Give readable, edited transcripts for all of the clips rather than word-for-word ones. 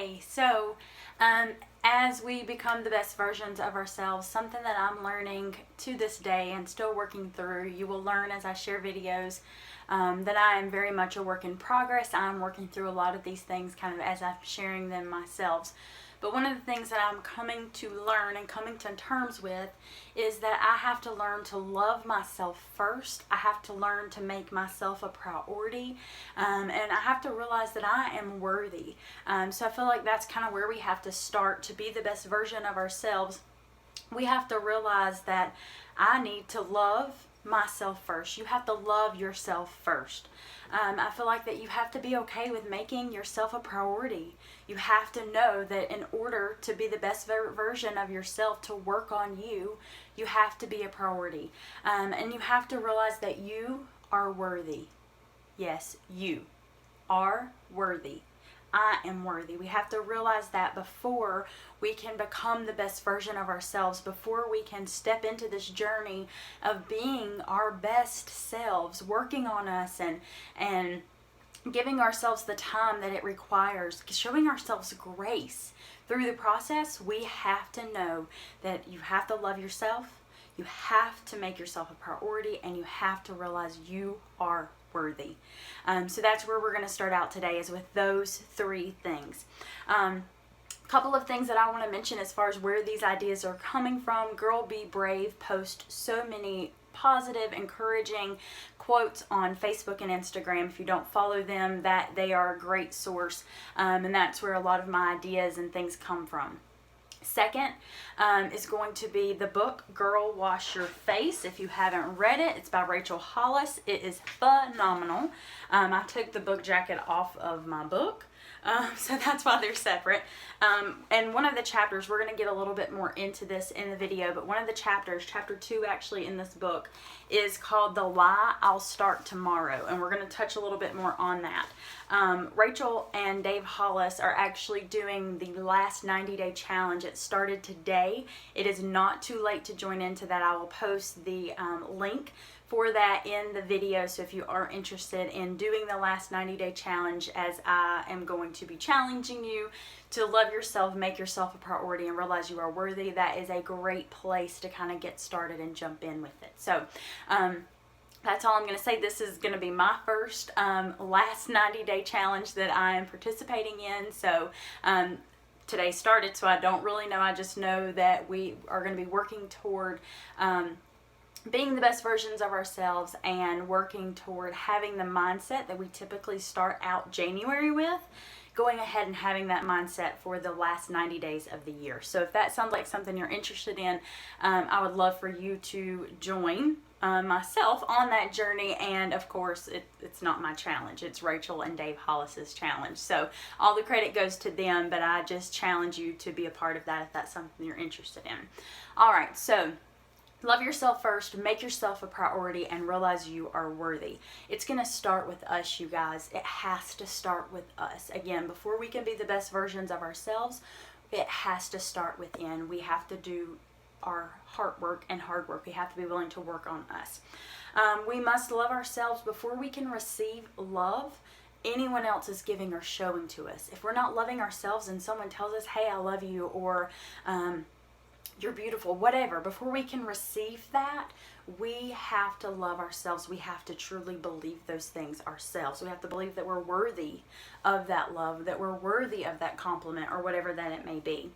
Hey, so as we become the best versions of ourselves, something that I'm learning to this day and still working through, you will learn as I share videos that I am very much a work in progress. I'm working through a lot of these things kind of as I'm sharing them myself. But one of the things that I'm coming to learn and coming to terms with is that I have to learn to love myself first. I have to learn to make myself a priority. And I have to realize that I am worthy. So I feel like that's kind of where we have to start to be the best version of ourselves. We have to realize that I need to love myself first. You have to love yourself first. I feel like that you have to be okay with making yourself a priority. You have to know that in order to be the best version of yourself, to work on you, you have to be a priority. And you have to realize that you are worthy. Yes, you are worthy. I am worthy. We have to realize that before we can become the best version of ourselves, before we can step into this journey of being our best selves, working on us and giving ourselves the time that it requires, showing ourselves grace through the process. We have to know that you have to love yourself, you have to make yourself a priority, and you have to realize you are worthy. So that's where we're going to start out today, is with those three things. Couple of things that I want to mention as far as where these ideas are coming from. Girl Be Brave posts so many positive, encouraging quotes on Facebook and Instagram. If you don't follow them, that they are a great source, and that's where a lot of my ideas and things come from. Second is going to be the book Girl Wash Your Face. If you haven't read it, it's by Rachel Hollis. It is phenomenal. I took the book jacket off of my book, so that's why they're separate. And one of the chapters, we're going to get a little bit more into this in the video, but one of the chapters, chapter 2 actually in this book, is called The Lie I'll Start Tomorrow, and we're going to touch a little bit more on that. Rachel and Dave Hollis are actually doing the last 90-day challenge. It started today. It is not too late to join into that. I will post the link for that in the video, so if you are interested in doing the last 90-day challenge, as I am going to be challenging you to love yourself, make yourself a priority, and realize you are worthy, that is a great place to kind of get started and jump in with it. So that's all I'm going to say. This is going to be my first last 90-day challenge that I am participating in. So today started, so I don't really know. I just know that we are going to be working toward being the best versions of ourselves and working toward having the mindset that we typically start out January with, going ahead and having that mindset for the last 90 days of the year. So if that sounds like something you're interested in, I would love for you to join myself on that journey. And of course, it's not my challenge, it's Rachel and Dave Hollis's challenge, so all the credit goes to them, but I just challenge you to be a part of that if that's something you're interested in. All right, so love yourself first, make yourself a priority, and realize you are worthy. It's going to start with us, you guys. It has to start with us. Again, before we can be the best versions of ourselves, it has to start within. We have to do our heart work and hard work. We have to be willing to work on us. We must love ourselves before we can receive love anyone else is giving or showing to us. If we're not loving ourselves and someone tells us, hey, I love you, or you're beautiful, whatever, before we can receive that, we have to love ourselves. We have to truly believe those things ourselves. We have to believe that we're worthy of that love, that we're worthy of that compliment, or whatever that it may be.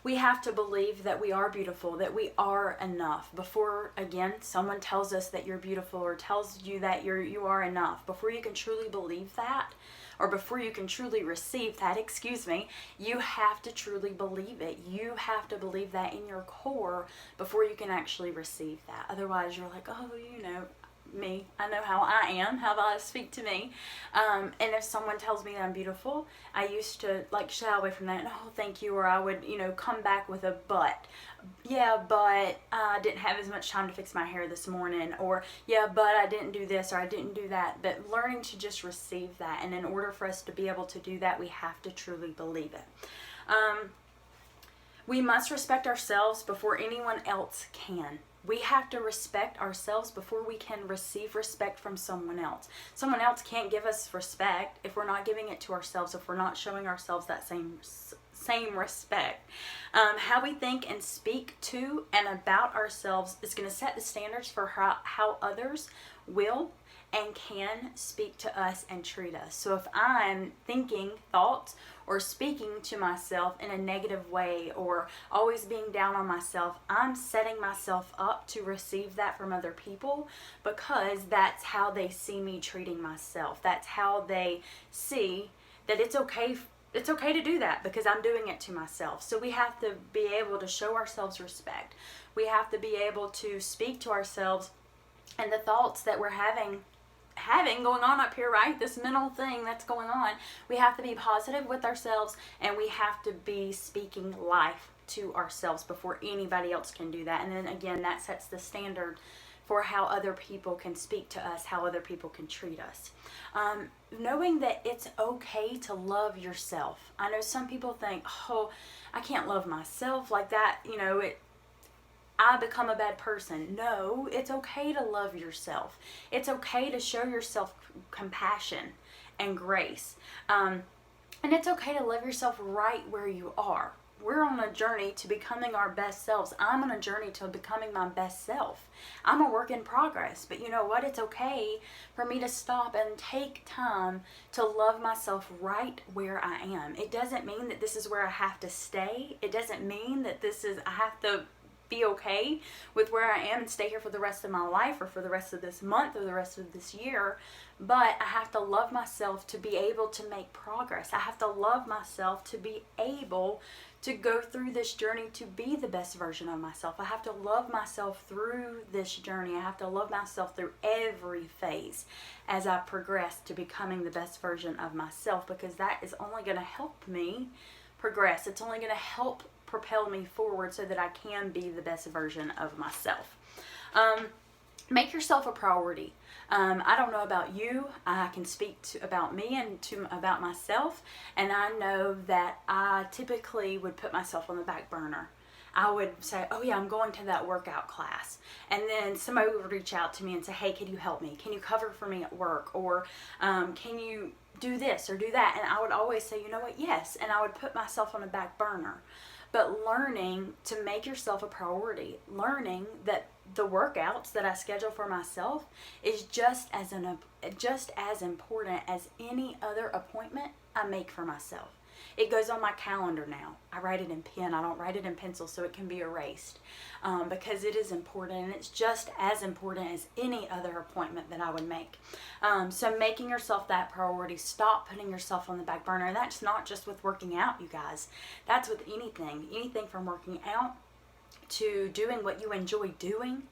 We have to believe that we are beautiful, that we are enough. Before, again, someone tells us that you're beautiful or tells you that you are enough, before you can truly believe that, or before you can truly receive that, you have to truly believe it. You have to believe that in your core before you can actually receive that. Otherwise, you're like, oh, me, I know how I am, how I speak to me. And if someone tells me that I'm beautiful, I used to shy away from that, and oh, thank you, or I would, come back with a but. Yeah, but I didn't have as much time to fix my hair this morning, or yeah, but I didn't do this, or I didn't do that. But learning to just receive that, and in order for us to be able to do that, we have to truly believe it. We must respect ourselves before anyone else can. We have to respect ourselves before we can receive respect from someone else. Someone else can't give us respect if we're not giving it to ourselves, if we're not showing ourselves that same respect. How we think and speak to and about ourselves is going to set the standards for how others will and can speak to us and treat us. So if I'm thinking thoughts or speaking to myself in a negative way or always being down on myself, I'm setting myself up to receive that from other people, because that's how they see me treating myself. That's how they see that it's okay to do that, because I'm doing it to myself. So we have to be able to show ourselves respect. We have to be able to speak to ourselves and the thoughts that we're having going on up here, right? This mental thing that's going on. We have to be positive with ourselves, and we have to be speaking life to ourselves before anybody else can do that. And then again, that sets the standard for how other people can speak to us, how other people can treat us. Knowing that it's okay to love yourself. I know some people think, oh, I can't love myself like that, I become a bad person. No, it's okay to love yourself. It's okay to show yourself compassion and grace. And it's okay to love yourself right where you are. We're on a journey to becoming our best selves. I'm on a journey to becoming my best self. I'm a work in progress, but you know what? It's okay for me to stop and take time to love myself right where I am. It doesn't mean that this is where I have to stay. It doesn't mean that I have to be okay with where I am and stay here for the rest of my life or for the rest of this month or the rest of this year. But I have to love myself to be able to make progress. I have to love myself to be able to go through this journey to be the best version of myself. I have to love myself through this journey. I have to love myself through every phase as I progress to becoming the best version of myself, because that is only going to help me progress. It's only going to help propel me forward so that I can be the best version of myself. Make yourself a priority. I don't know about you. I can speak about me and about myself, and I know that I typically would put myself on the back burner. I would say, oh yeah, I'm going to that workout class. And then somebody would reach out to me and say, hey, can you help me? Can you cover for me at work? Or can you do this or do that? And I would always say, you know what, yes. And I would put myself on the back burner. But learning to make yourself a priority, learning that the workouts that I schedule for myself is just as important as any other appointment I make for myself. It goes on my calendar now. I write it in pen. I don't write it in pencil so it can be erased, because it is important, and it's just as important as any other appointment that I would make. So making yourself that priority. Stop putting yourself on the back burner. And that's not just with working out, you guys. That's with anything from working out to doing what you enjoy doing,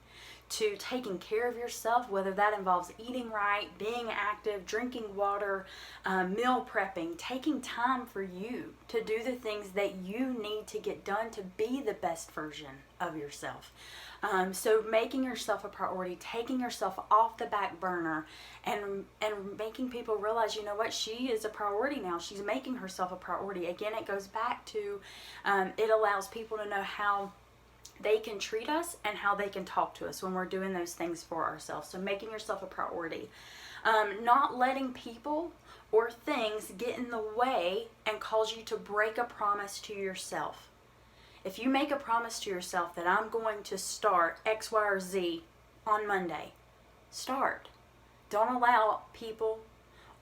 to taking care of yourself, whether that involves eating right, being active, drinking water, meal prepping, taking time for you to do the things that you need to get done to be the best version of yourself. So making yourself a priority, taking yourself off the back burner, and making people realize, you know what, she is a priority now. She's making herself a priority. Again, it goes back to, it allows people to know how they can treat us and how they can talk to us when we're doing those things for ourselves. So making yourself a priority. Not letting people or things get in the way and cause you to break a promise to yourself. If you make a promise to yourself that I'm going to start X, Y, or Z on Monday, start. Don't allow people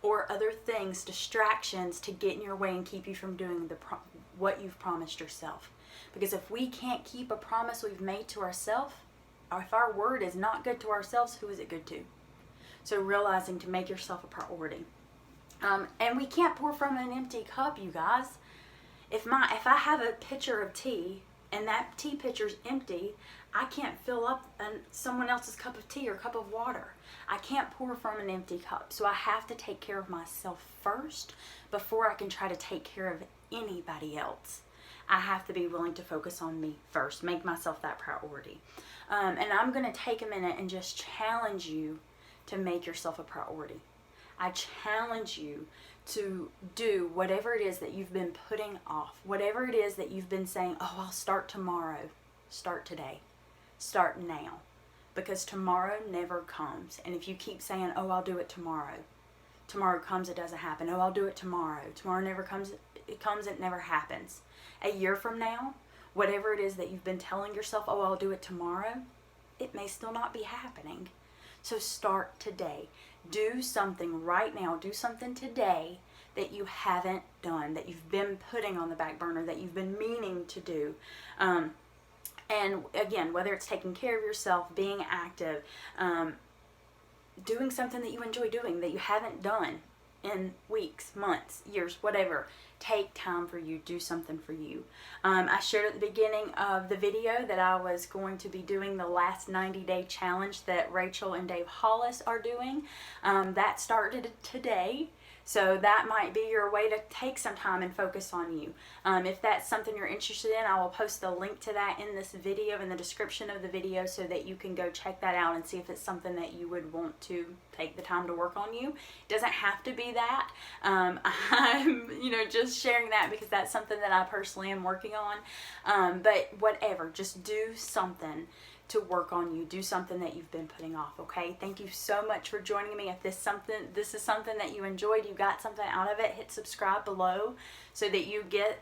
or other things, distractions, to get in your way and keep you from doing what you've promised yourself. Because if we can't keep a promise we've made to ourselves, or if our word is not good to ourselves, who is it good to? So realizing to make yourself a priority. And we can't pour from an empty cup, you guys. If I have a pitcher of tea and that tea pitcher's empty, I can't fill up someone else's cup of tea or cup of water. I can't pour from an empty cup. So I have to take care of myself first before I can try to take care of anybody else. I have to be willing to focus on me first, make myself that priority. And I'm going to take a minute and just challenge you to make yourself a priority. I challenge you to do whatever it is that you've been putting off, whatever it is that you've been saying, oh, I'll start tomorrow. Start today. Start now, because tomorrow never comes. And if you keep saying, oh, I'll do it tomorrow, tomorrow comes, it doesn't happen. Oh, I'll do it tomorrow. Tomorrow never comes, it never happens. A year from now, whatever it is that you've been telling yourself, oh, I'll do it tomorrow, it may still not be happening. So start today. Do something right now. Do something today that you haven't done, that you've been putting on the back burner, that you've been meaning to do. And again, whether it's taking care of yourself, being active, doing something that you enjoy doing that you haven't done in weeks, months, years, whatever. Take time for you. Do something for you. I shared at the beginning of the video that I was going to be doing the last 90-day challenge that Rachel and Dave Hollis are doing. That started today. So that might be your way to take some time and focus on you. If that's something you're interested in, I will post the link to that in this video, in the description of the video, so that you can go check that out and see if it's something that you would want to take the time to work on you. It doesn't have to be that. I'm just sharing that because that's something that I personally am working on. But whatever, just do something to work on you. Do something that you've been putting off, okay? Thank you so much for joining me. If this is something that you enjoyed, you got something out of it, hit subscribe below so that you get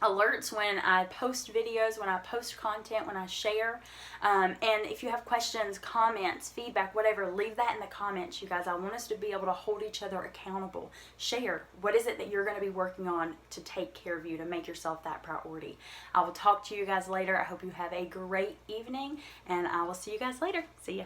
alerts when I post videos, when I post content, when I share. And if you have questions, comments, feedback, whatever, leave that in the comments, you guys. I want us to be able to hold each other accountable. Share. What is it that you're going to be working on to take care of you, to make yourself that priority? I will talk to you guys later. I hope you have a great evening, and I will see you guys later. See ya.